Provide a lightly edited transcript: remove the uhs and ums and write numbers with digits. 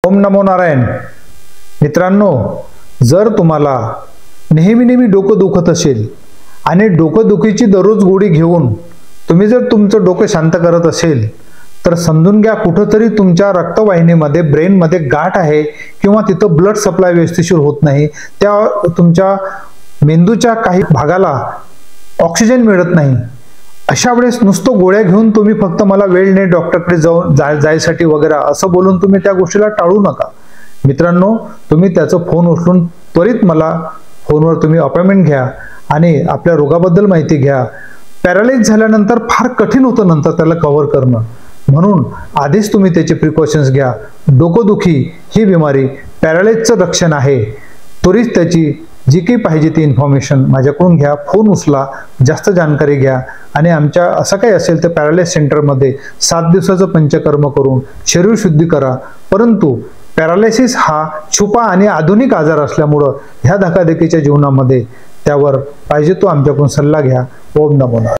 ओम नमो नारायण। मित्रांनो, जर तुम्हाला नेहमी डोकं दुखत असेल आणि डोकंदुखीची दररोज गोळी घेऊन तुम्ही जर तुमचं डोकं शांत करत असेल तर समजून घ्या कुठेतरी तुमच्या रक्तवाहिनीमध्ये ब्रेनमध्ये गाठ आहे किंवा तिथं ब्लड सप्लाय व्यवस्थित होत नाही, त्या तुमच्या मेंदूच्या काही भागाला ऑक्सिजन मिळत नाही। अशा वेळेस नुसतं गोळ्या घेऊन तुम्ही फक्त मला वेळ नाही डॉक्टरकडे जायसाठी वगैरे असं बोलून तुम्ही त्या गोष्टीला टाळू नका। मित्रांनो, तुम्ही त्याचं फोन उचलून त्वरित मला फोनवर तुम्ही अपॉइंटमेंट घ्या आणि आपल्या रोगाबद्दल माहिती घ्या। पॅरालाइज झाल्यानंतर फार कठीण होतं नंतर त्याला कव्हर करणं, म्हणून आधीच तुम्ही त्याचे प्रिकॉशन्स घ्या। डोकंदुखी ही बिमारी पॅरालाइजचं लक्षण आहे। त्वरित त्याची जी काही पाहिजे ती इन्फॉर्मेशन माझ्याकडून घ्या, फोन उचला, जास्त जानकारी घ्या आणि आमच्या असं काही असेल तर पॅरालाइज सेंटरमध्ये 7 दिवसाचं पंचकर्म करून शरीर शुद्धी करा। परंतु पॅरालिसिस हा छुपा आणि आधुनिक आजार असल्यामुळं ह्या धकाधकीच्या जीवनामध्ये त्यावर पाहिजे तो आमच्याकडून सल्ला घ्या। ओम नमो नारायण।